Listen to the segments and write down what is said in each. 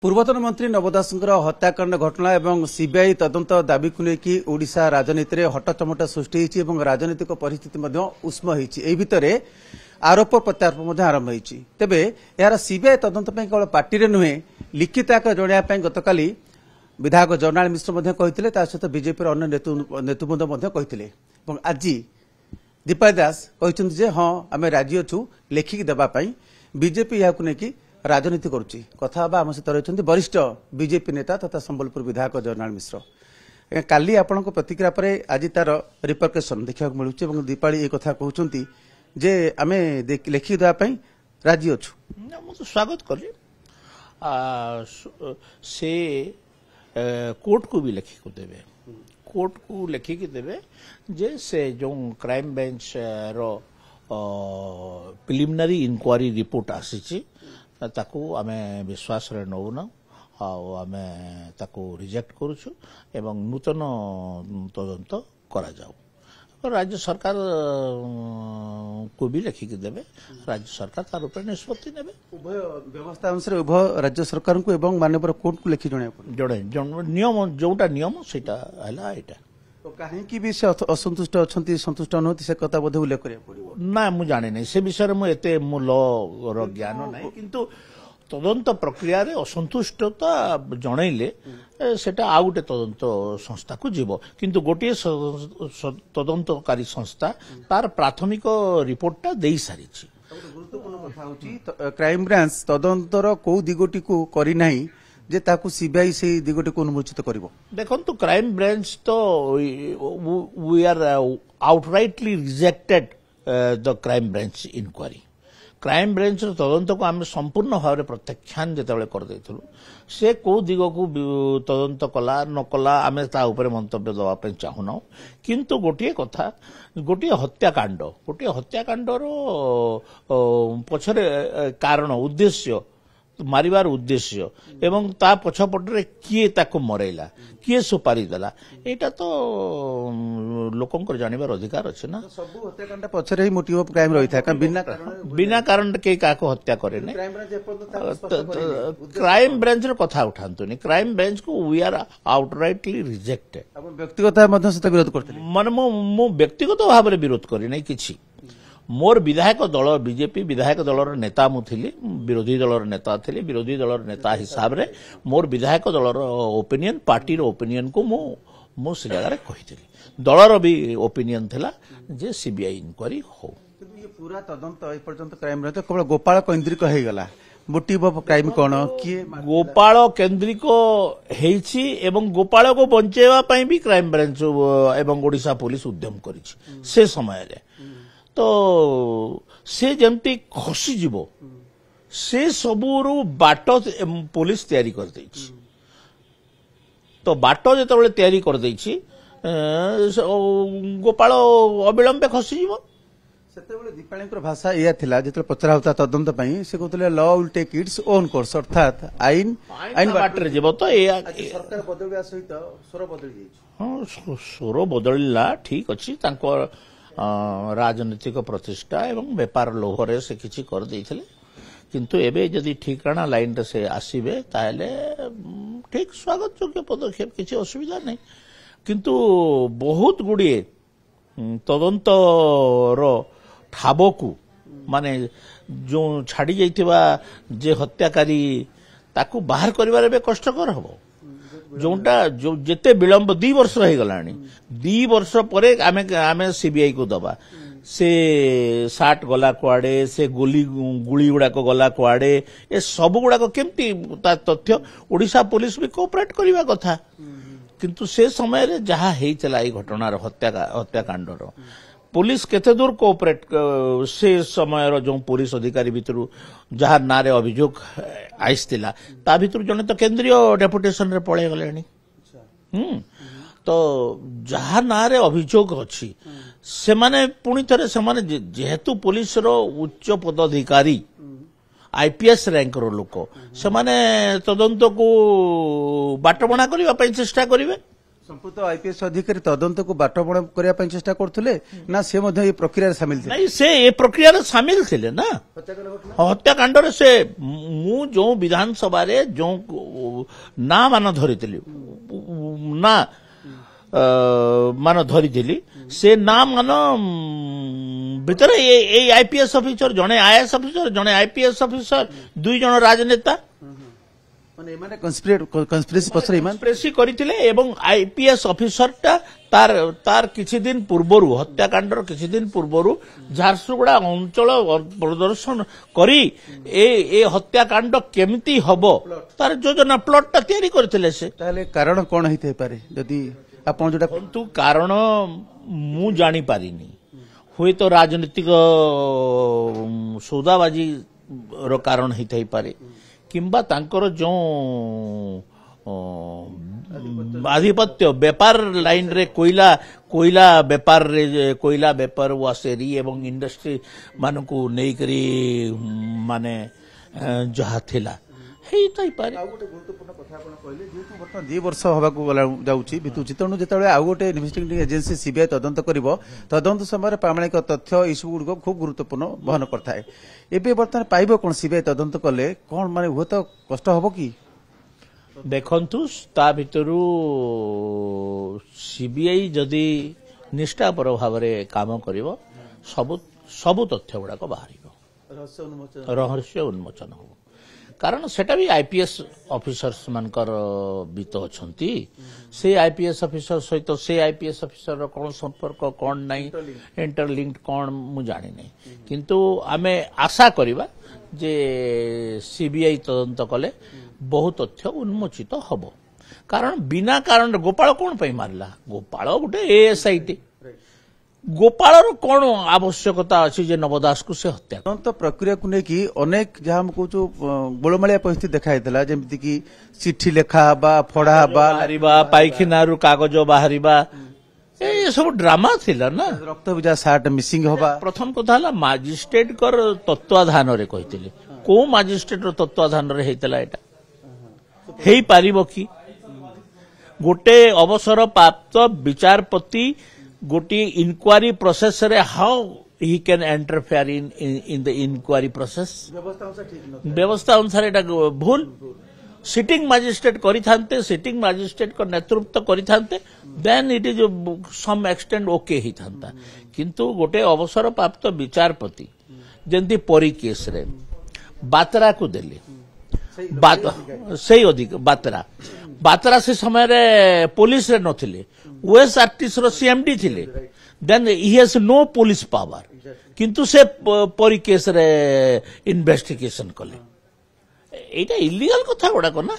पूर्वतन मंत्री नव दासଙ୍କର हत्याकांड घटना एवं सीबीआई तदंत दाबी को लेकिन ओडिशा राजनीति में हटचमट सृष्टि होती और राजनीतिक परिस्थिति उष्म होती भितर आरोप प्रत्यारोप आरंभ होती तेबे यार सीबीआई तदंत केवल पार्टी नुहे लिखित आकार जणाया गतकाली विधायक जर्नाल मिश्र कहते सहित बीजेपी अन्य नेतृवृंद कहते आज दीपा दास कहते हाँ आम राजी अच्छु लेखिक देवाई बीजेपी यहाँ लेकिन राजनीति करुच्ची कथा आम सहित रही वरिष्ठ बीजेपी नेता तथा संबलपुर विधायक जर्नाल मिश्र काली आपण प्रतिक्रिया पर आज तार रिपरकेशन देखा मिलूँ दीपाली ये कथा कहते जे आम लेखिक देवाई राजी अच्छु स्वागत कली से कोर्ट को भी लेखिक देवे कोर्ट को लेखिक देवे जे से जो क्राइम बेंच रो प्रिलिमिनारी इंक्वारी रिपोर्ट आसी ताकू आमे विश्वास रे नौना आमे ताकू रिजेक्ट करूछु एवं नूतन तदंत करा जाऊ राज्य सरकार को भी लेखिक देवे राज्य सरकार तार ऊपर निष्पत्ति नेबे उभय व्यवस्था अनुसार उभय राज्य सरकार को एवं माननीय कोर्ट को लेखि जणे नियम जोटा नियम सेटा हला एटा तो कहीं भी से असंतुष्ट अच्छा संतुष्ट नहति से कथा बोध उल्लेख करिया पड़िबो ना मु जाने नहीं से विषय में एते मु लॉ रो ज्ञान नहीं किंतु तदंत प्रक्रिया रे असंतुष्टता जणैले सेटा आ गोटे तदंत संस्था को जीव किंतु गोटे तदंतकारी संस्था तार प्राथमिक रिपोर्टटा देई सारी छी गुरुत्वपूर्ण कथा होची क्राइम ब्रांच तदंतर को दिगोटी को करी नाही जे ताकू सीबीआई से दिगोटी को उन्मोचित करिवो देखंतु क्राइम ब्रांच तो we are outrightly rejected the crime branch inquiry crime branch तदंत को आम संपूर्ण भाव में प्रत्याख्यान जिते कर देथिलु से को दिग को तदंत कला न कला आम ता ऊपर मंतव्य देवाई चाहूना किंतु गोटे कथा गोटे हत्याकांड पछरे कारण उद्देश्य मारिबार उद्देश्य एवं ता पछपटरे किए ताको मरेला किए सुपारी देला एटा तो लोकंकर जानिबार अधिकार अछि ना सब हत्याकांड पछरे ही मोटिव ऑफ क्राइम रही था बिना कारण के काको हत्या करे ने क्राइम ब्रांच रे कथा उठांतुनी क्राइम ब्रांच को वी आर आउटराइटली रिजेक्टेड अब व्यक्तिगत मध्य से विरोध करते मन मो व्यक्तिगत भाव में विरोध करी नै किछि मोर विधायक दल बीजेपी विधायक दलर नेता मुझे विरोधी दलर नेता थे विरोधी दलर नेता हिसाब रे मोर विधायक दलर ओपिनियन पार्टी ओपिनियन को मु से जगह कही दलर भी ओपिनियन थिला जे सीबीआई इंक्वारी हो ये पूरा तदंत ए पर्यंत क्राइम रे केवल गोपाल केंद्रिक हो गला मोटिव ऑफ क्राइम कोन किए गोपाल केंद्रिक हेछि एवं गोपाल को बंचेवा पई भी क्राइम ब्रांच एवं ओडिशा पुलिस उद्यम करिछि से समय रे तो से जमती खसी जीव से सबुरु बाट पुलिस तैयारी कर देछि तो बाट जेतबेले तैयारी कर देछि गोपाल अविलंबे खसी जीव सेतेबेले दीपालीकर भाषा या थिला जेतबेले पचरा होता तदंत पई से कहतले law will take its own course अर्थात आईन बाटरे जीव तो सरकार बदलवा सहित स्वर बदल जाइछि हां स्वर बदलला ठीक अछि तांको राजनीतिक प्रतिष्ठा एवं व्यापार लोहरे से किसी कर देइथिले किंतु एबे जदि ठिकाना लाइन रे से आसीबे ताले ठीक स्वागत योग्य पदक्षेप किसी असुविधा नहीं किंतु बहुत गुड़िए तदंत रो ठाबो को माने जो छाड़ी जाइथिबा जे हत्याकारी ताकू बाहर करिवारे बे कष्टकर हबो जोटा जो जेते विलंब 2 वर्ष रही गलानी 2 वर्ष परे आमे सीबीआई को दबा से साट गला कुआडे से गुली गुड़ा को गला कुआडे ए सब गुड़ा को केमती तथ्य ओडिशा पुलिस भी कोऑपरेट करिवा कथा किंतु से समय रे जहा हेइतला ई घटना रो हत्याकांड रो पुलिस केते दूर कोऑपरेट से समय रो जो पुलिस अधिकारी भितरु जहा नारे अभियोग आइसतिला ता भितरु जने तो केंद्रीय डेपुटेशन रे पळे गलेनी तो जहा नारे अभियोग अछि से माने पुणी थरे से माने जेहेतु पुलिस रो उच्च पदाधिकारी आईपीएस रैंक रो लोक से माने तदंत को बाटबणा करबा पई चेष्टा करिवे संपुक्त आईपीएस अधिकारी तदंत को बाटबण करने चेष्टा करते ना से प्रक्रिया सामिल थे नहीं से ए प्रक्रिया सामिल थे ना हत्याकांड से मु जो विधानसभा रे जो ना मान धरी ना मान धरी से ना मान भितर ये आईपीएस ऑफिसर जड़े आईएएस ऑफिसर जड़े आईपीएस ऑफिसर 2 जन राजनेता कन्स्पिरेसी करथिले एवं आईपीएस ऑफिसर टा तार किछि दिन पूर्वरु हत्याकांडर किछि दिन पूर्वरु झारसुगुड़ा अंचल प्रदर्शन करी ए हत्याकांड केमिति हबो तार योजना प्लॉट टा तयारी करथिले से ताले कारण कोन हिते पारे जदी आपण जोटा किंतु कारण मु जानि पारिनी हुए तो राजनीतिक सौदाबाजी रो कारण हिते पारे किंबा तांकर जो आधिपत्य व्यापार लाइन रे कोयला व्यापार रे कोयला व्यापार वासेरी एवं इंडस्ट्री मानकू नहीं करी माने जहा थिला हेई तई पारे आ गोटे गुरुत्वपूर्ण कथा आपण कहले जेतु वर्तमान 2 वर्ष होबाकू जाउची बितुची तेणु जेतबे आ गोटे इन्वेस्टिगेटिंग एजेंसी सीबीआई तदंत करिवो तदंत समय प्रामाणिक तथ्य इश्यू गुड़िक खूब गुरुत्वपूर्ण वहन करथाय एबे वर्तमान पाइबो कोन सीबीआई तदंत कले कोन माने हुए तो कष्ट हबो की देखंतु ता भितरु सीबीआई जदि निष्ठापर भाव काम करिवो सब तथ्य गुड़ाक बाहर रहस्य उन्मोचन हो कारण सेटा भी आईपीएस ऑफिसर्स मानकर बीत अछंती से आईपीएस ऑफिसर सहित से आईपीएस ऑफिसर कौन संपर्क कौन नहीं इंटरलिंक्ड कौन मु जानि नहीं किंतु आमे आशा करिबा जे सीबीआई तदंत कले बहुत तथ्य उन्मोचित हबो कारण बिना कारण गोपाल कौन पई मारला गोपाल गोटे एएसआईटी गोपाल कौन आवश्यकता अच्छी जे नवदास को से हत्या तदंत प्रक्रिया को लेकिन अनेक जहाँ हमको जो गोलमालिया परिस्थिति देखाई जमी कि चिठी लेखा बा फड़ा बाहरिबा पाइखिनारू कागज बाहरिबा ये सब ड्रामा थिला ना रक्त विजा सार्ट मिसिंग होबा प्रथम कथा हला मजिस्ट्रेट कर तत्वाधान रे कहितले को मजिस्ट्रेट रो तत्वाधान रे हेतला एटा हेई पारिबो कि गोटे अवसर प्राप्त विचारपति गोटी इंक्वायरी प्रोसेस रे how he can interfere in the inquiry process व्यवस्था अनुसार एटा भूल सिटिंग मजिस्ट्रेट करिथांते सिटिंग मजिस्ट्रेट को नेतृत्व करिथांते then it is some extent okay ही थांता किंतु गोटे अवसर प्राप्त विचारपति जेंती परी केस रे बातरा को देले सही अधिक बातरा से समय रे पुलिस रे नथिले ओएसआरटीसी रो सीएमडी थिले then he has no police power किंतु से परी केस रे इन्वेस्टिगेशन कले एटा इलीगल कथा गुडा को ना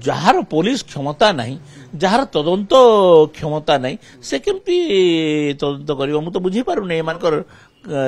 जहार पुलिस क्षमता नहीं जहार तदंत क्षमता नहीं से केमती तदंत करिवो मु तो बुझी पारु नै मानकर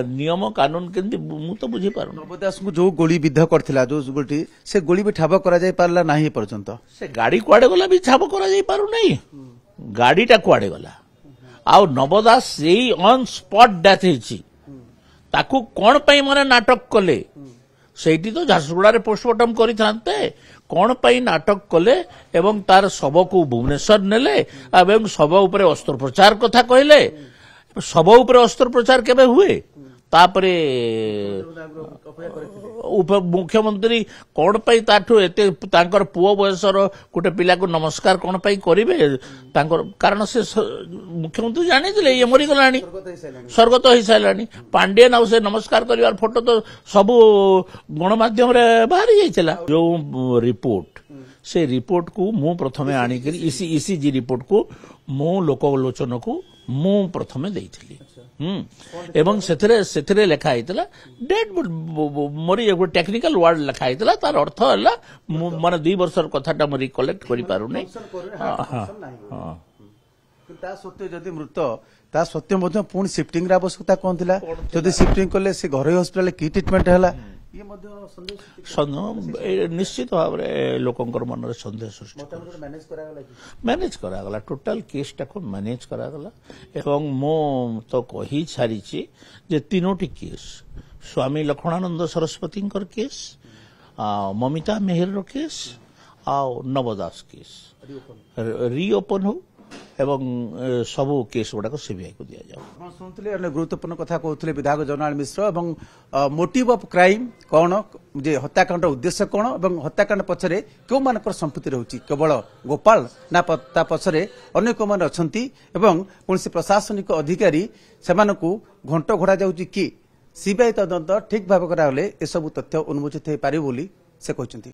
नियम कानून केमती मु तो बुझी पारु नवदास को जो गोली विद्ध करथिला जो गोली से गोली भी ठाब करा जाय पारला नाही पर्यंत से गाड़ी कुआडे गला भी ठाब करा जाय पारु नहीं गाड़ीटा कुआडे गला आउ नवदास सेही ऑन स्पॉट डेथ हेची ताकू कोन पई माने नाटक कले सेठी तो झारसुगुड़ा रे पोस्टमार्टम करि थांते कोन पई नाटक कले एवं तार शव को भुवनेश्वर नेले एवं शव ऊपर अस्त्रोपचार कथा कहले शव ऊपर अस्त्रोपचार केबे हुए तापरे उप मुख्यमंत्री कौन पाई ताठू एते तांकर पुओ बयसर गोटे पिला को नमस्कार कौन पाई करिवे तांकर कारण से मुख्यमंत्री जानि दिले ये मरि गलानी स्वर्गत होई सालानी पांड्यन आउ से नमस्कार करिवार फोटो तो सब गणमाध्यम रे बाहरी जाइछला जो रिपोर्ट से रिपोर्ट को मु प्रथमे आनी करी ईसीजी रिपोर्ट को मु लोकलोचन को मु प्रथमे देइथिली एवं सेथिरे लेखा आइतला डेड मोरी एगो टेक्निकल वर्ड लेखा आइतला तार अर्थ हला माने 2 वर्षर कथाटा मोरी कलेक्ट करि पारु नै ता सत्य जदि मृत ता सत्य मध्ये पुणी शिफ्टिंग रा आवश्यकता कोन थिला जदि शिफ्टिंग करले से घर हॉस्पिटल की ट्रीटमेंट हला ये मध्ये संदेह निश्चित भाव रे लोकंकर मन रे संदेह सृष्टि मैनेज करा गला टोटल केस टा को मैनेज करा गला एवं मो तो कही छारिछि जे तीनोटी केस स्वामी लक्ष्मणानंद सरस्वती केस ममिता मेहर रो केस ଆଉ ନବ ଦାସ କେସ୍ ରିଓପନ୍ ହଉ ଏବଂ ସବୁ କେସ୍ ଗୁଡାକ ସିବିଆଇ को ଦିଆଯାଉ। ଆପଣ ଶୁଣୁଥିଲେ ଅନେକ ଗୁରୁତ୍ୱପୂର୍ଣ୍ଣ କଥା କହୁଥିଲେ ବିଧାୟକ ଜର୍ନାଲ ମିଶ୍ର ଏବଂ ମୋଟିଭ ଅଫ୍ କ୍ରାଇମ୍ କଣ ଯେ ହତ୍ୟାକାଣ୍ଡ ଉଦ୍ଦେଶ୍ୟ କଣ ଏବଂ ହତ୍ୟାକାଣ୍ଡ ପଛରେ କେଉଁମାନଙ୍କର ସମ୍ପୃକ୍ତି ରହୁଛି କେବଳ ଗୋପାଳ ନା ତା ପଛରେ ଅନ୍ୟ କେଉଁମାନେ ଅଛନ୍ତି ଏବଂ କୌଣସି ପ୍ରଶାସନିକ ଅଧିକାରୀ ସେମାନଙ୍କୁ ଘଣ୍ଟ ଘୋଡ଼ା ଯାଉଛି କି ସିବିଆଇ ତଦନ୍ତ ଠିକ୍ ଭାବେ କରାଗଲେ ଏସବୁ ତଥ୍ୟ ଉନ୍ମୋଚିତ ହୋଇପାରିବ ବୋଲି ସେ କହିଛନ୍ତି।